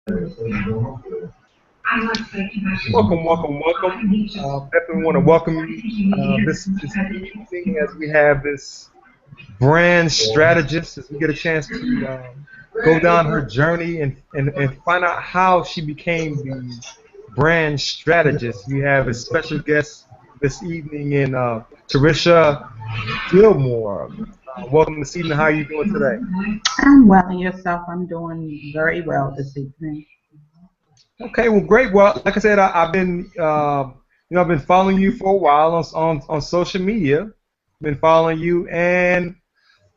Welcome, welcome, welcome. Definitely want to welcome you this evening as we have this brand strategist as we get a chance to go down her journey and find out how she became the brand strategist. We have a special guest this evening in Tarisha Gilmore. Welcome this evening. How are you doing today? I'm well, and yourself? I'm doing very well this evening. Okay, well, great. Well, like I said, I've been, I've been following you for a while on social media. Been following you, and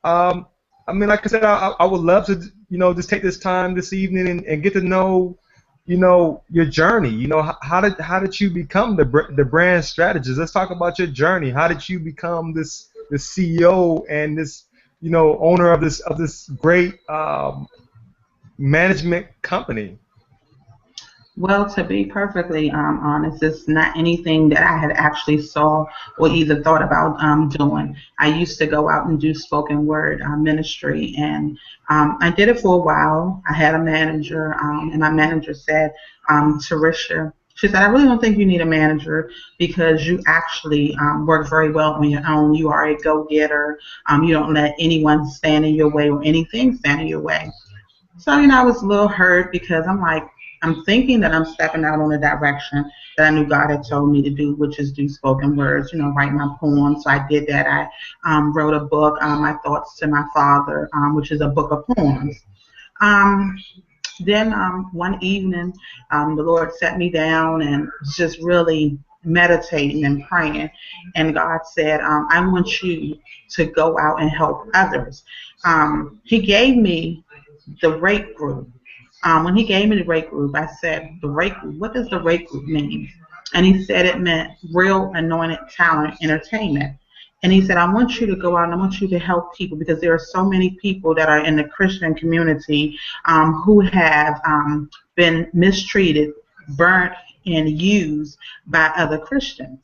um, I mean, like I said, I would love to, just take this time this evening and get to know, your journey. How did you become the brand strategist? Let's talk about your journey. How did you become this CEO and this, owner of this great management company? Well, to be perfectly honest, it's not anything that I had actually saw or either thought about doing. I used to go out and do spoken word ministry, and I did it for a while. I had a manager, and my manager said, Tarisha, she said, I really don't think you need a manager because you actually work very well on your own. You are a go-getter. You don't let anyone stand in your way or anything stand in your way. So, I was a little hurt because I'm like, I'm thinking that I'm stepping out on a direction that I knew God had told me to do, which is do spoken words, write my poems. So I did that. I wrote a book, My Thoughts to My Father, which is a book of poems. Um, then one evening, the Lord set me down and just really meditating and praying. And God said, I want you to go out and help others. He gave me the rate group. When he gave me the rate group, I said, the rate group, what does the rate group mean? And he said it meant real anointed talent entertainment. And he said, I want you to go out and I want you to help people because there are so many people that are in the Christian community who have been mistreated, burnt, and used by other Christians.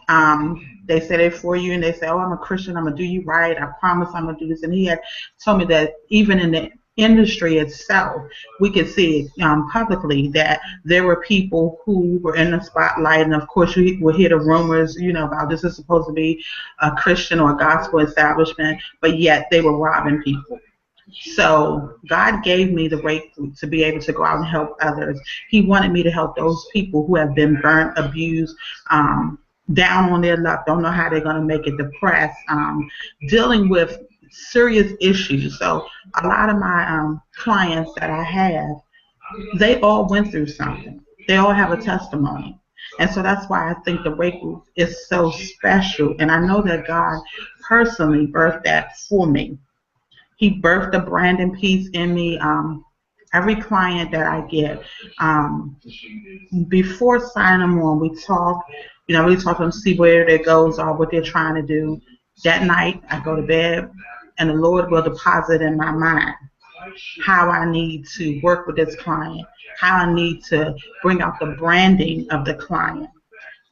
They say they're for you and they say, oh, I'm a Christian, I'm going to do you right, I promise I'm going to do this. And he had told me that even in the industry itself, we could see it publicly that there were people who were in the spotlight, and of course you will hear the rumors, about this is supposed to be a Christian or a gospel establishment, but yet they were robbing people. So God gave me the right to be able to go out and help others. He wanted me to help those people who have been burnt, abused, down on their luck, don't know how they're going to make it, depressed, dealing with serious issues. So a lot of my clients that I have, they all went through something. They all have a testimony. And so that's why I think the Wake Group is so special. And I know that God personally birthed that for me. He birthed a brand and peace in me. Every client that I get, before signing them on, we talk, we talk to them, see where their goals are, what they're trying to do. That night, I go to bed, and the Lord will deposit in my mind how I need to work with this client, how I need to bring out the branding of the client.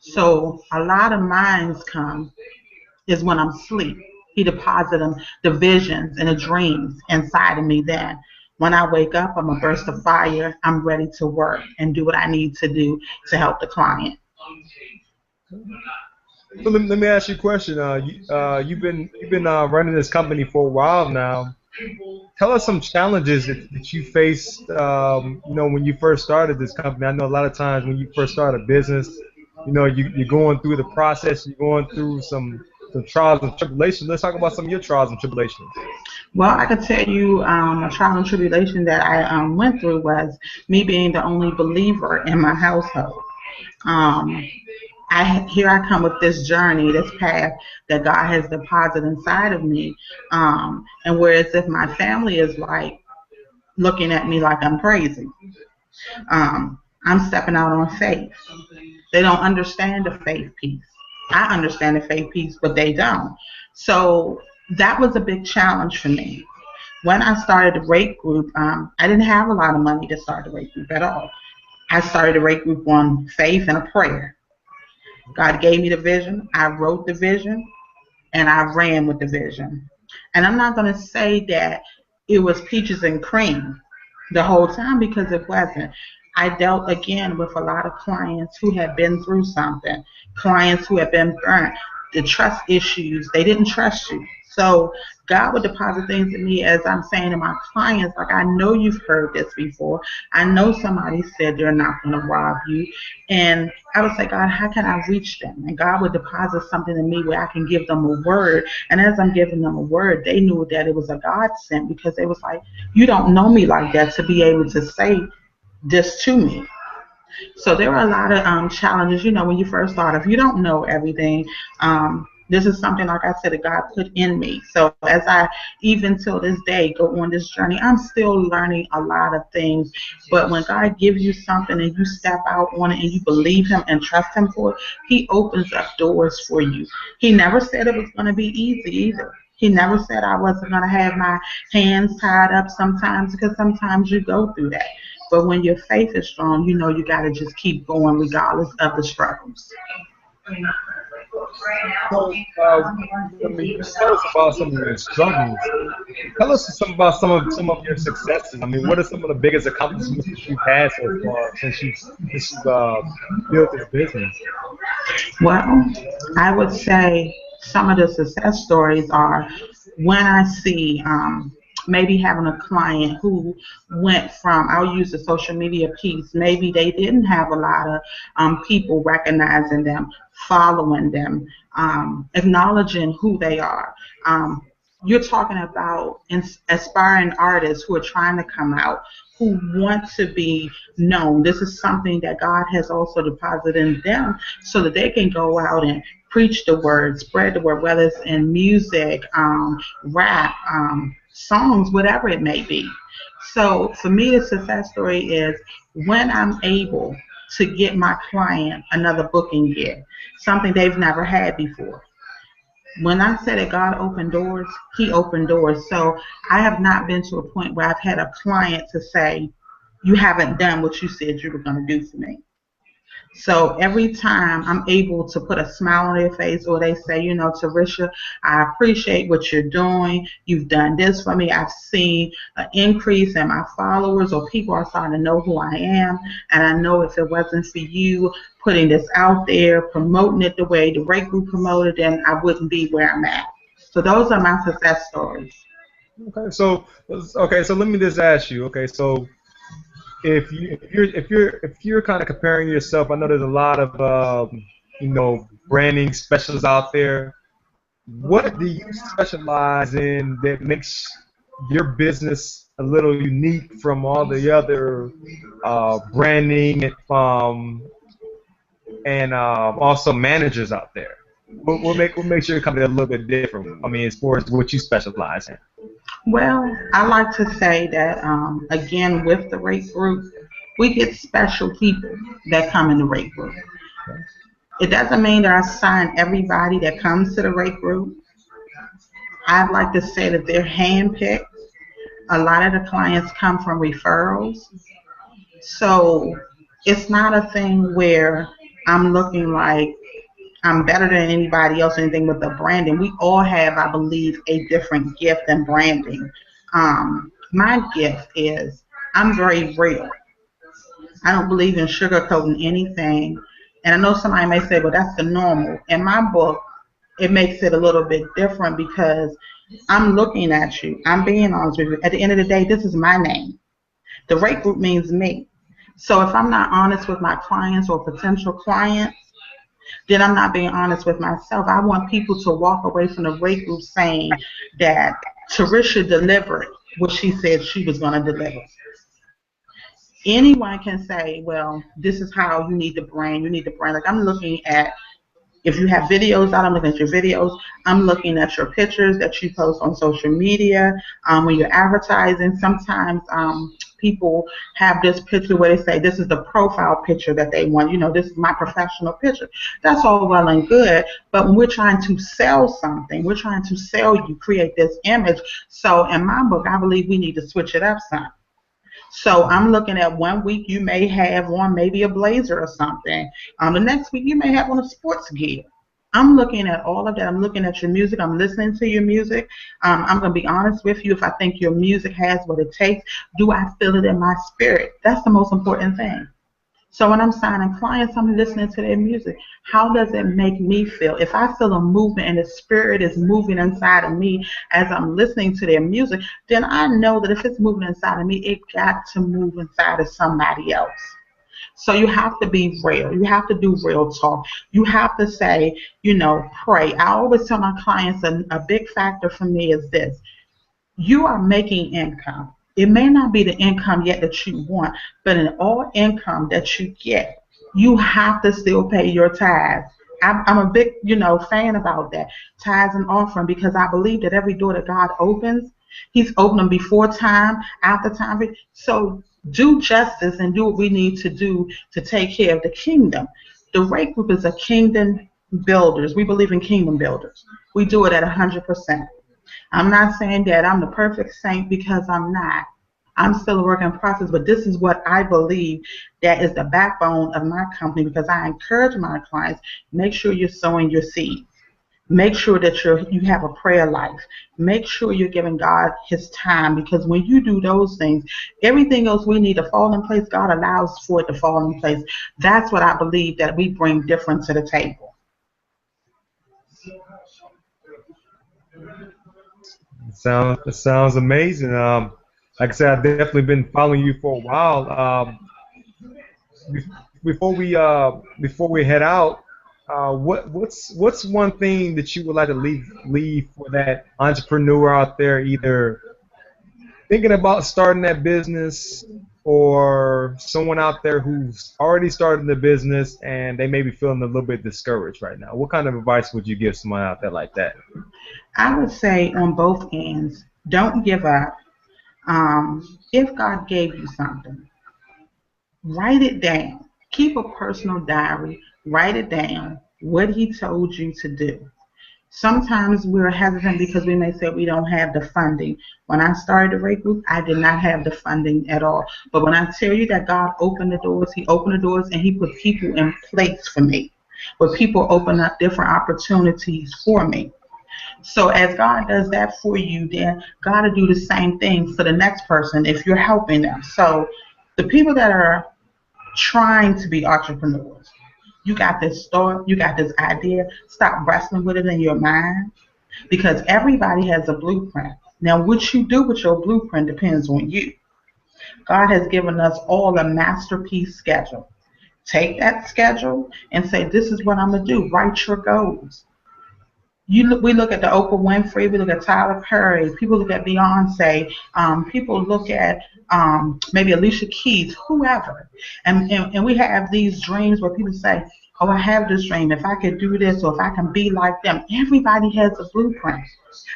So a lot of minds come is when I'm asleep. He deposited them, the visions and the dreams inside of me then. When I wake up, I'm a burst of fire. I'm ready to work and do what I need to do to help the client. So let me ask you a question. You've been running this company for a while now. Tell us some challenges that you faced, when you first started this company. I know a lot of times when you first start a business, you're going through the process, you're going through some trials and tribulations. Let's talk about some of your trials and tribulations. Well, I can tell you a trial and tribulation that I went through was me being the only believer in my household. Um, here I come with this journey, this path that God has deposited inside of me, and whereas if my family is like looking at me like I'm crazy, I'm stepping out on faith. They don't understand the faith piece. I understand the faith piece, but they don't. So that was a big challenge for me. When I started the rate group, I didn't have a lot of money to start the rate group at all. I started the rate group on faith and a prayer. God gave me the vision. I wrote the vision, and I ran with the vision. And I'm not going to say that it was peaches and cream. the whole time because it wasn't. I dealt again with a lot of clients who had been through something, clients who had been burnt, the trust issues. They didn't trust you. So God would deposit things in me as I'm saying to my clients, like, I know you've heard this before. I know somebody said they're not going to rob you. And I would say, God, how can I reach them? And God would deposit something in me where I can give them a word. And as I'm giving them a word, they knew that it was a God sent because it was like, you don't know me like that to be able to say this to me. So there are a lot of challenges, when you first start. If you don't know everything, this is something, like I said, that God put in me. So as I, even till this day, go on this journey, I'm still learning a lot of things. But when God gives you something and you step out on it and you believe Him and trust Him for it, He opens up doors for you. He never said it was going to be easy either. He never said I wasn't going to have my hands tied up sometimes, because sometimes you go through that. But when your faith is strong, you got to just keep going regardless of the struggles. So, I mean, you tell us about some of your struggles. Tell us about some of your successes. I mean, what are some of the biggest accomplishments that you've had so far since you've built this business? Well, I would say some of the success stories are when I see maybe having a client who went from, I'll use the social media piece, maybe they didn't have a lot of people recognizing them, following them, acknowledging who they are. Um, you're talking about aspiring artists who are trying to come out, who want to be known. This is something that God has also deposited in them so that they can go out and preach the word, spread the word, whether it's in music, rap, songs, whatever it may be. So for me, the success story is when I'm able to get my client another booking gig, something they've never had before. When I said that God opened doors, He opened doors. So I have not been to a point where I've had a client to say, you haven't done what you said you were going to do for me. So every time I'm able to put a smile on their face, or they say, Tarisha, I appreciate what you're doing. You've done this for me. I've seen an increase in my followers, or people are starting to know who I am. And I know if it wasn't for you putting this out there, promoting it the way the Rate Group promoted, then I wouldn't be where I'm at. So those are my success stories. Okay, so let me just ask you. Okay, so if you're kind of comparing yourself, I know there's a lot of branding specialists out there. What do you specialize in that makes your business a little unique from all the other branding and also managers out there? What makes your company a little bit different? I mean, as far as what you specialize in. Well, I like to say that, again, with the Rate Group, we get special people that come in the Rate Group. It doesn't mean that I sign everybody that comes to the Rate Group. I'd like to say that they're handpicked. A lot of the clients come from referrals. So it's not a thing where I'm looking like I'm better than anybody else or anything with the branding. We all have, I believe, a different gift in branding. My gift is I'm very real. I don't believe in sugarcoating anything. And I know somebody may say, well, that's the normal. In my book, it makes it a little bit different because I'm looking at you. I'm being honest with you. At the end of the day, this is my name. The Rate Group means me. So if I'm not honest with my clients or potential clients, then I'm not being honest with myself. I want people to walk away from the Rate Group saying that Tarisha delivered what she said she was going to deliver. Anyone can say, well, this is how you need the brand. You need the brand. Like I'm looking at, if you have videos out, I'm looking at your videos. I'm looking at your pictures that you post on social media. When you're advertising, sometimes people have this picture where they say this is the profile picture that they want. This is my professional picture. That's all well and good, but when we're trying to sell something, we're trying to sell you, create this image. So in my book, I believe we need to switch it up some. So I'm looking at one week you may have on maybe a blazer or something. The next week you may have on a sports gear. I'm looking at all of that. I'm looking at your music. I'm listening to your music. I'm going to be honest with you. If I think your music has what it takes, do I feel it in my spirit? That's the most important thing. So when I'm signing clients, I'm listening to their music. How does it make me feel? If I feel a movement and the spirit is moving inside of me as I'm listening to their music, then I know that if it's moving inside of me, it got to move inside of somebody else. So you have to be real. You have to do real talk. You have to say, pray. I always tell my clients a big factor for me is this. You are making income. It may not be the income yet that you want, but in all income that you get, you have to still pay your tithes. I'm a big, fan about that, tithes and offering, because I believe that every door that God opens, He's opened them before time, after time. So do justice and do what we need to do to take care of the kingdom. The Rate Group is a kingdom builders. We believe in kingdom builders. We do it at 100%. I'm not saying that I'm the perfect saint, because I'm not. I'm still a work in process, but this is what I believe that is the backbone of my company, because I encourage my clients, make sure you're sowing your seeds. Make sure that you have a prayer life. Make sure you're giving God His time, because when you do those things, everything else we need to fall in place, God allows for it to fall in place. That's what I believe that we bring different to the table. It sounds amazing. Like I said, I've definitely been following you for a while. Before we head out, what's one thing that you would like to leave for that entrepreneur out there, either thinking about starting that business, or someone out there who's already started the business and they may be feeling a little bit discouraged right now? What kind of advice would you give someone out there like that? I would say on both ends, don't give up. If God gave you something, write it down. Keep a personal diary. Write it down, what He told you to do. Sometimes we're hesitant because we may say we don't have the funding. When I started the Rate Group, I did not have the funding at all. But when I tell you that God opened the doors, He opened the doors and He put people in place for me. Where people open up different opportunities for me. So as God does that for you, then God will do the same thing for the next person if you're helping them. So the people that are trying to be entrepreneurs, you got this thought, you got this idea, stop wrestling with it in your mind, because everybody has a blueprint. Now, what you do with your blueprint depends on you. God has given us all a masterpiece schedule. Take that schedule and say, this is what I'm going to do. Write your goals. We look at the Oprah Winfrey, we look at Tyler Perry, people look at Beyonce, people look at maybe Alicia Keys, whoever, and we have these dreams where people say, "Oh, I have this dream. If I could do this, or if I can be like them." Everybody has a blueprint.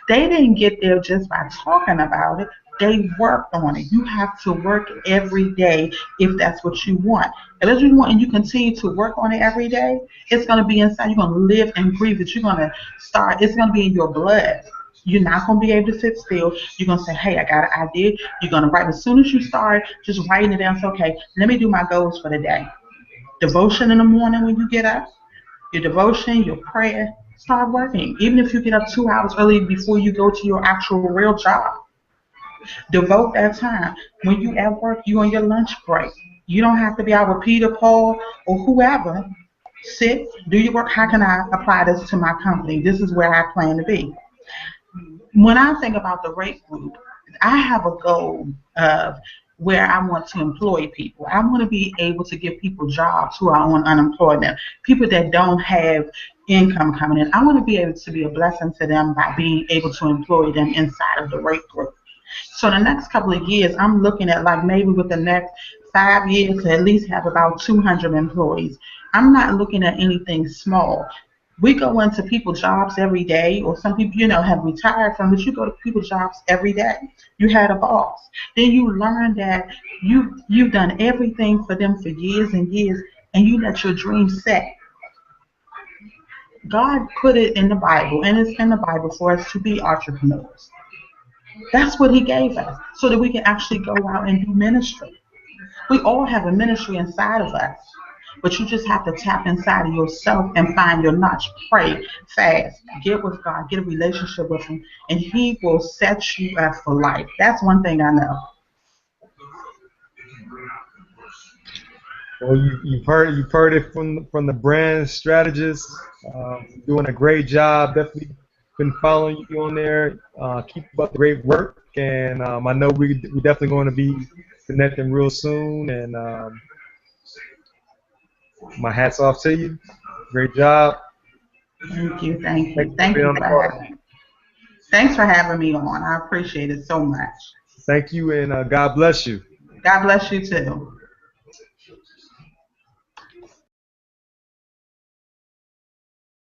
They didn't get there just by talking about it. They worked on it. You have to work every day if that's what you want. If that's what you want and you continue to work on it every day, it's going to be inside. You're going to live and breathe it. You're going to start, it's going to be in your blood. You're not going to be able to sit still. You're going to say, hey, I got an idea. You're going to write. As soon as you start just writing it down, say, okay, let me do my goals for the day. Devotion in the morning when you get up, your devotion, your prayer, start working. Even if you get up 2 hours early before you go to your actual real job, devote that time. When you at work, you on your lunch break. You don't have to be out with Peter, Paul, or whoever. Sit, do your work. How can I apply this to my company? This is where I plan to be. When I think about the Rate Group, I have a goal of where I want to employ people. I want to be able to give people jobs who are on unemployment, people that don't have income coming in. I want to be able to be a blessing to them by being able to employ them inside of the Rate Group. So the next couple of years, I'm looking at like maybe with the next 5 years to at least have about 200 employees. I'm not looking at anything small. We go into people's jobs every day, or some people, have retired from it. You go to people's jobs every day. You had a boss. Then you learn that you've done everything for them for years and years, and you let your dreams set. God put it in the Bible, and it's in the Bible for us to be entrepreneurs. That's what He gave us, so that we can actually go out and do ministry. We all have a ministry inside of us. But you just have to tap inside of yourself and find your notch. Pray, fast, get with God, get a relationship with Him, and He will set you up for life. That's one thing I know. Well, you've heard it from the brand strategist. Doing a great job. Definitely been following you on there. Keep up the great work, and I know we definitely going to be connecting real soon. And my hats off to you. Great job. Thank you, thank Thank you, you for thank being you on the for call. having me. Thanks for having me on. I appreciate it so much. Thank you, and God bless you. God bless you too.